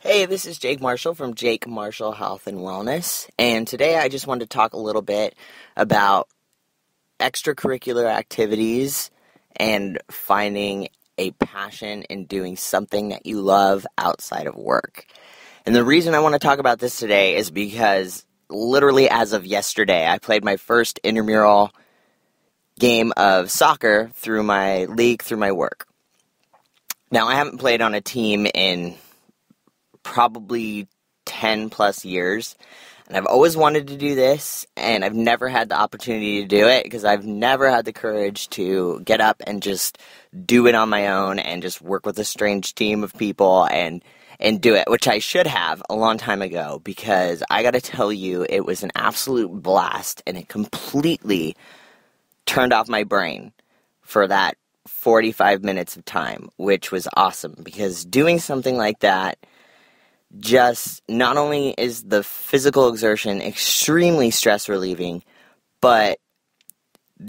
Hey, this is Jake Marshall from Jake Marshall Health and Wellness, and today I just wanted to talk a little bit about extracurricular activities and finding a passion in doing something that you love outside of work. And the reason I want to talk about this today is because literally as of yesterday, I played my first intramural game of soccer through my league, through my work. Now, I haven't played on a team in probably 10 plus years, and I've always wanted to do this, and I've never had the opportunity to do it because I've never had the courage to get up and just do it on my own and just work with a strange team of people and do it, which I should have a long time ago, because I gotta tell you, it was an absolute blast, and it completely turned off my brain for that 45 minutes of time, which was awesome, because doing something like that just not only is the physical exertion extremely stress relieving, but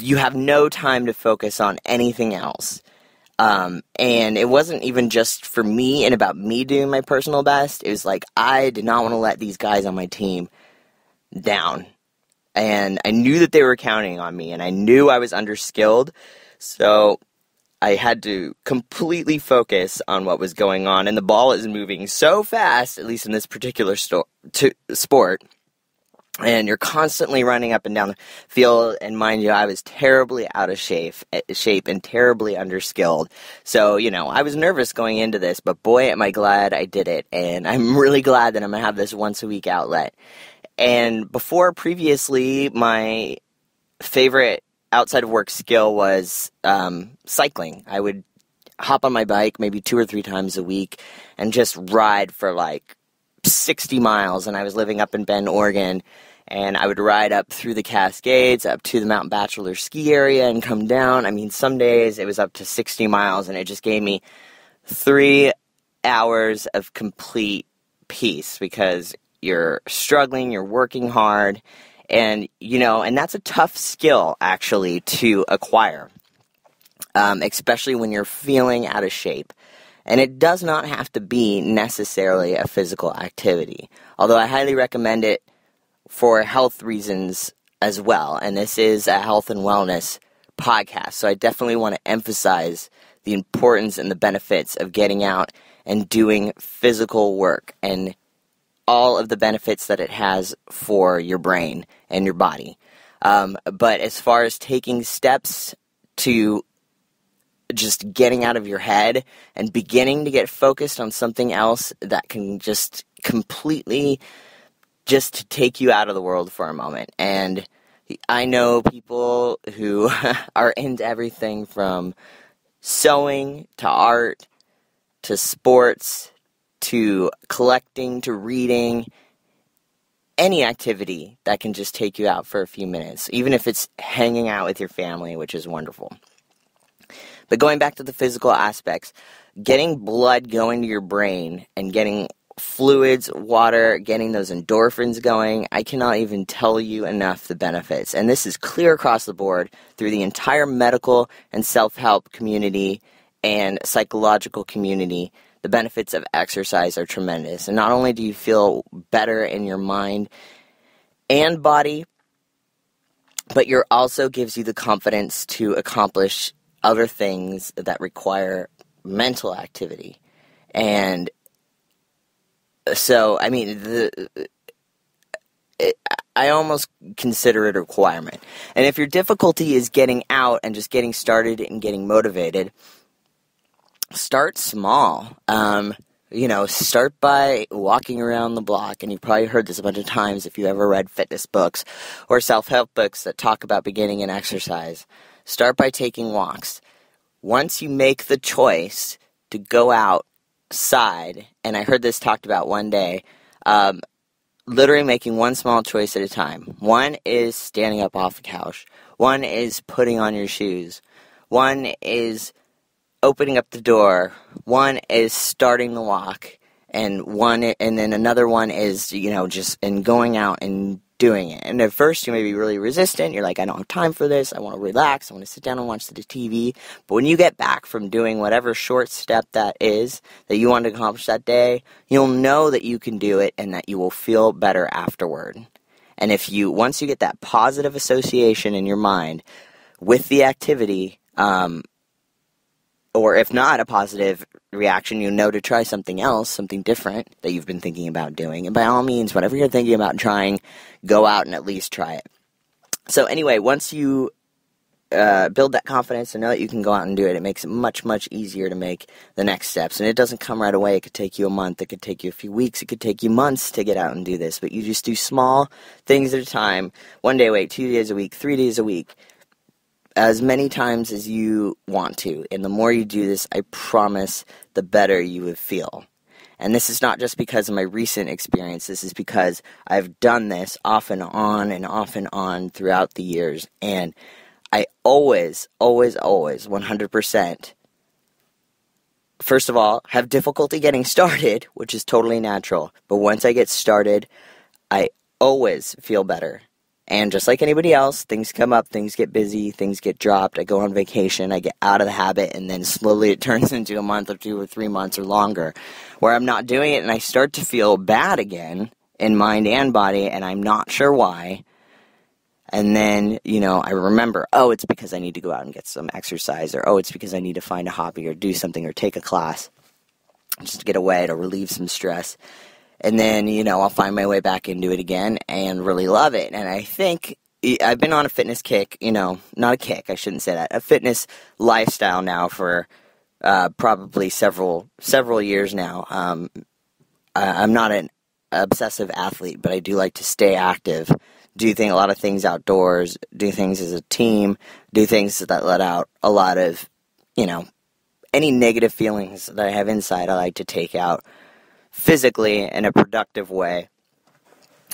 you have no time to focus on anything else. And it wasn't even just for me and about me doing my personal best. It was like I did not want to let these guys on my team down. And I knew that they were counting on me, and I knew I was underskilled. So I had to completely focus on what was going on, and the ball is moving so fast, at least in this particular sport, and you're constantly running up and down the field, and mind you, I was terribly out of shape and terribly underskilled. So, I was nervous going into this, but boy, am I glad I did it, and I'm really glad that I'm going to have this once-a-week outlet. And previously, my favorite outside of work skill was cycling. I would hop on my bike maybe 2 or 3 times a week and just ride for like 60 miles. And I was living up in Bend, Oregon, and I would ride up through the Cascades, up to the Mount Bachelor ski area and come down. I mean, some days it was up to 60 miles, and it just gave me 3 hours of complete peace, because you're struggling, you're working hard, and, and that's a tough skill, actually, to acquire, especially when you're feeling out of shape. And it does not have to be necessarily a physical activity, although I highly recommend it for health reasons as well. And this is a health and wellness podcast, so I definitely want to emphasize the importance and the benefits of getting out and doing physical work and all of the benefits that it has for your brain and your body. But as far as taking steps to just getting out of your head and beginning to get focused on something else that can just completely just take you out of the world for a moment. And I know people who are into everything from sewing to art to sports to collecting, to reading, any activity that can just take you out for a few minutes, even if it's hanging out with your family, which is wonderful. But going back to the physical aspects, getting blood going to your brain and getting fluids, water, getting those endorphins going, I cannot even tell you enough the benefits. And this is clear across the board through the entire medical and self-help community and psychological community. The benefits of exercise are tremendous. And not only do you feel better in your mind and body, but it also gives you the confidence to accomplish other things that require mental activity. And so, I almost consider it a requirement. And if your difficulty is getting out and just getting started and getting motivated, start small. Start by walking around the block, and you've probably heard this a bunch of times if you ever read fitness books or self-help books that talk about beginning an exercise. Start by taking walks. Once you make the choice to go outside, and I heard this talked about one day, literally making one small choice at a time. One is standing up off the couch. One is putting on your shoes. One is opening up the door. One is starting the walk, and then another one is just going out and doing it. And at first you may be really resistant. You're like, I don't have time for this. I want to relax. I want to sit down and watch the TV. But when you get back from doing whatever short step that is that you want to accomplish that day, you'll know that you can do it and that you will feel better afterward. And once you get that positive association in your mind with the activity, or if not a positive reaction, you know to try something else, something different that you've been thinking about doing. And by all means, whatever you're thinking about trying, go out and at least try it. So anyway, once you build that confidence and know that you can go out and do it, it makes it much, much easier to make the next steps. And it doesn't come right away. It could take you a month. It could take you a few weeks. It could take you months to get out and do this. But you just do small things at a time, 1 day a week, 2 days a week, 3 days a week, as many times as you want to. And the more you do this, I promise, the better you would feel. And this is not just because of my recent experience. This is because I've done this off and on throughout the years. And I always, 100%, first of all, have difficulty getting started, which is totally natural. But once I get started, I always feel better. And just like anybody else, things come up, things get busy, things get dropped. I go on vacation, I get out of the habit, and then slowly it turns into a month or 2 or 3 months or longer where I'm not doing it, and I start to feel bad again in mind and body, and I'm not sure why. And then, I remember, it's because I need to go out and get some exercise, or, it's because I need to find a hobby or do something or take a class just to get away, to relieve some stress. And then, I'll find my way back into it again and really love it. And I think I've been on a fitness kick, not a kick, I shouldn't say that, a fitness lifestyle now for probably several years now. I'm not an obsessive athlete, but I do like to stay active, do a lot of things outdoors, do things as a team, do things that let out a lot of, any negative feelings that I have inside. I like to take out physically in a productive way,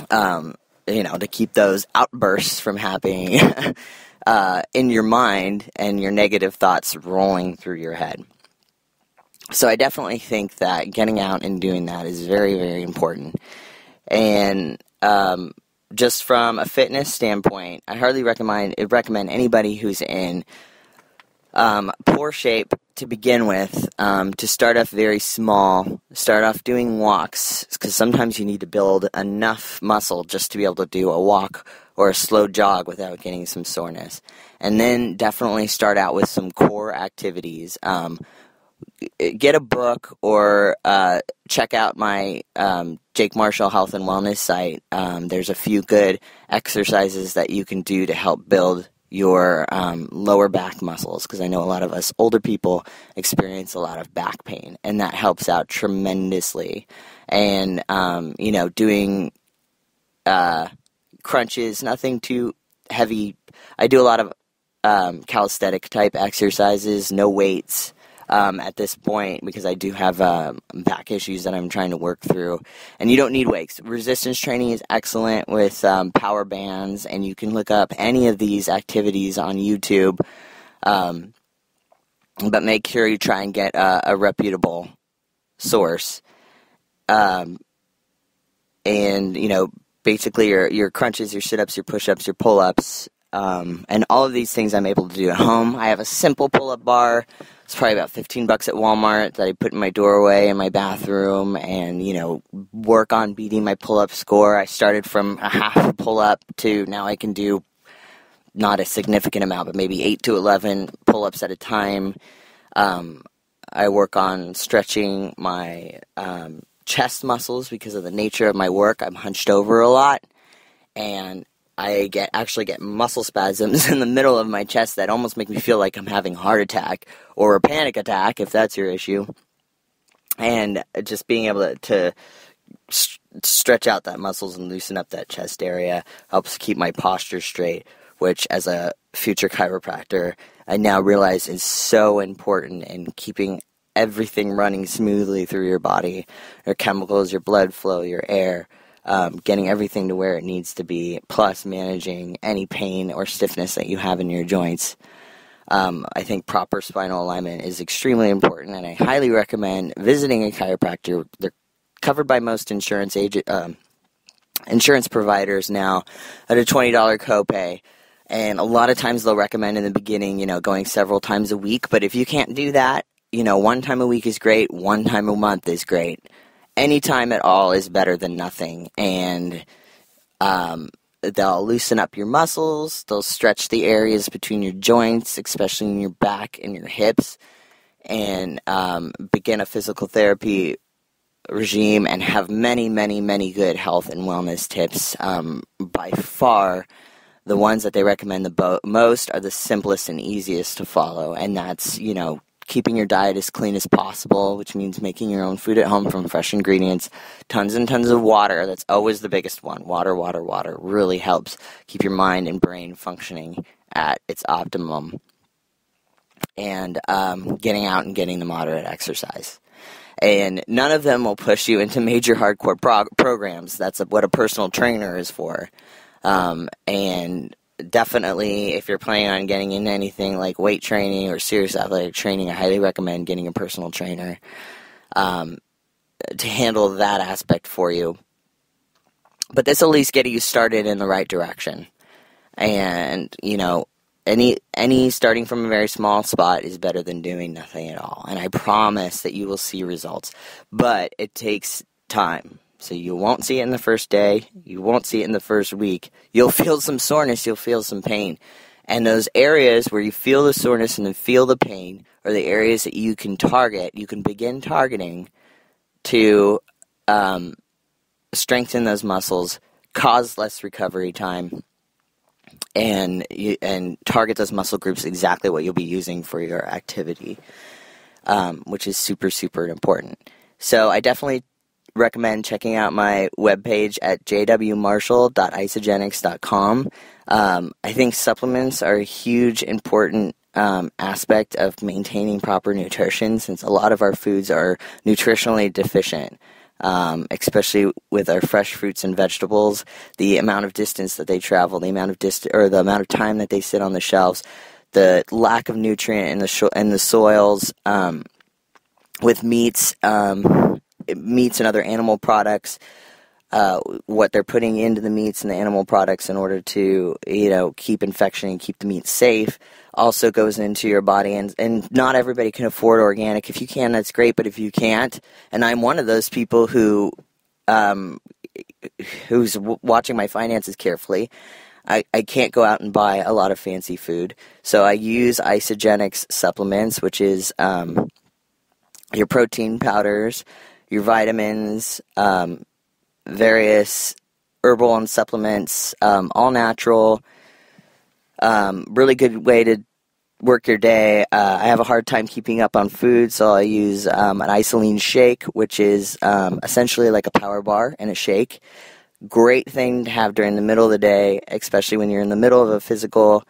to keep those outbursts from happening in your mind and your negative thoughts rolling through your head. So I definitely think that getting out and doing that is very, very important. And just from a fitness standpoint, I hardly recommend anybody who's in poor shape to begin with, to start off very small, start off doing walks, because sometimes you need to build enough muscle just to be able to do a walk or a slow jog without getting some soreness. And then definitely start out with some core activities. Get a book or check out my Jake Marshall Health and Wellness site. There's a few good exercises that you can do to help build your lower back muscles, because I know a lot of us older people experience a lot of back pain, and that helps out tremendously. And, doing crunches, nothing too heavy. I do a lot of calisthenic type exercises, no weights at this point, because I do have back issues that I'm trying to work through. And you don't need weights. Resistance training is excellent with power bands, and you can look up any of these activities on YouTube. But make sure you try and get a reputable source. And, basically your crunches, your sit-ups, your push-ups, your pull-ups, and all of these things I'm able to do at home. I have a simple pull-up bar. It's probably about $15 at Walmart that I put in my doorway in my bathroom, and, work on beating my pull-up score. I started from a half a pull-up to now I can do not a significant amount, but maybe 8 to 11 pull-ups at a time. I work on stretching my chest muscles because of the nature of my work. I'm hunched over a lot, and I actually get muscle spasms in the middle of my chest that almost make me feel like I'm having a heart attack or a panic attack, if that's your issue. And just being able to stretch out that muscles and loosen up that chest area helps keep my posture straight, which as a future chiropractor, I now realize is so important in keeping everything running smoothly through your body, your chemicals, your blood flow, your air, getting everything to where it needs to be, plus managing any pain or stiffness that you have in your joints. I think proper spinal alignment is extremely important, and I highly recommend visiting a chiropractor. They're covered by most insurance insurance providers now at a $20 copay. And a lot of times they'll recommend in the beginning, going several times a week. But if you can't do that, one time a week is great. One time a month is great. Any time at all is better than nothing. And they'll loosen up your muscles. They'll stretch the areas between your joints, especially in your back and your hips. And begin a physical therapy regime and have many, many, many good health and wellness tips. By far, the ones that they recommend the most are the simplest and easiest to follow, and that's, keeping your diet as clean as possible, which means making your own food at home from fresh ingredients, tons and tons of water. That's always the biggest one. Water, water, water really helps keep your mind and brain functioning at its optimum. And getting out and getting the moderate exercise. And none of them will push you into major hardcore programs. That's what a personal trainer is for. And definitely, if you're planning on getting into anything like weight training or serious athletic training, I highly recommend getting a personal trainer to handle that aspect for you. But this will at least get you started in the right direction. And, any starting from a very small spot is better than doing nothing at all. And I promise that you will see results. But it takes time. So you won't see it in the first day. You won't see it in the first week. You'll feel some soreness. You'll feel some pain. And those areas where you feel the soreness and then feel the pain are the areas that you can target. You can begin targeting to strengthen those muscles, cause less recovery time, and target those muscle groups exactly what you'll be using for your activity, which is super, super important. So I definitely recommend checking out my webpage at jwmarshall.isogenics.com. I think supplements are a huge, important aspect of maintaining proper nutrition, since a lot of our foods are nutritionally deficient. Especially with our fresh fruits and vegetables, the amount of distance that they travel, the amount of time that they sit on the shelves, the lack of nutrient in the soils, with meats and other animal products, what they're putting into the meats and the animal products in order to, keep infection and keep the meat safe, also goes into your body. And not everybody can afford organic. If you can, that's great, but if you can't, and I'm one of those people who's watching my finances carefully, I can't go out and buy a lot of fancy food. So I use Isogenics supplements, which is your protein powders, your vitamins, various herbal and supplements, all natural, really good way to work your day. I have a hard time keeping up on food, so I use an isoline shake, which is essentially like a power bar in a shake. Great thing to have during the middle of the day, especially when you're in the middle of a physical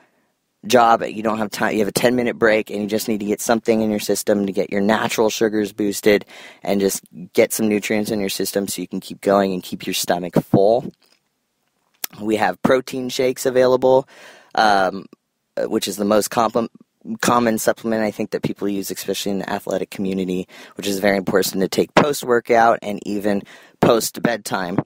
job. You don't have time. You have a 10-minute break, and you just need to get something in your system to get your natural sugars boosted and just get some nutrients in your system so you can keep going and keep your stomach full. We have protein shakes available, which is the most common supplement I think that people use, especially in the athletic community, which is very important to take post-workout and even post-bedtime,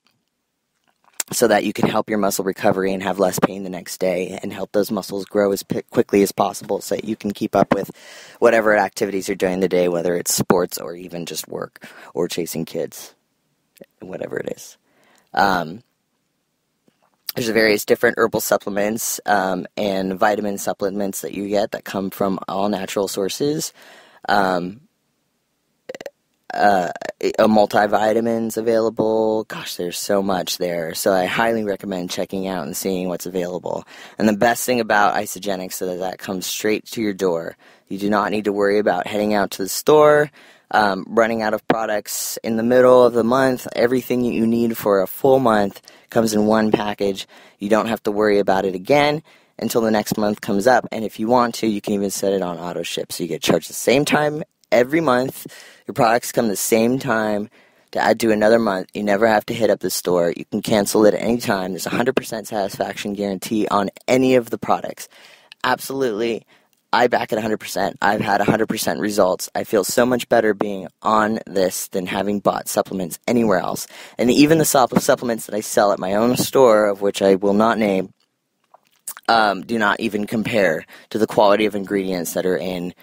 so that you can help your muscle recovery and have less pain the next day and help those muscles grow as quickly as possible so that you can keep up with whatever activities you're doing in the day, whether it's sports or even just work or chasing kids, whatever it is. There's various different herbal supplements and vitamin supplements that you get that come from all natural sources. Multivitamins available. Gosh, there's so much there. So I highly recommend checking out and seeing what's available. And the best thing about Isogenics is that comes straight to your door. You do not need to worry about heading out to the store, running out of products in the middle of the month. Everything you need for a full month comes in one package. You don't have to worry about it again until the next month comes up. And if you want to, you can even set it on auto ship. So you get charged the same time every month. Your products come the same time to add to another month. You never have to hit up the store. You can cancel it at any time. There's a 100% satisfaction guarantee on any of the products. Absolutely I back it 100%. I've had 100% results. I feel so much better being on this than having bought supplements anywhere else. And even the supplements that I sell at my own store, of which I will not name, do not even compare to the quality of ingredients that are in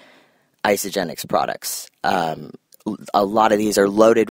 Isogenics products. A lot of these are loaded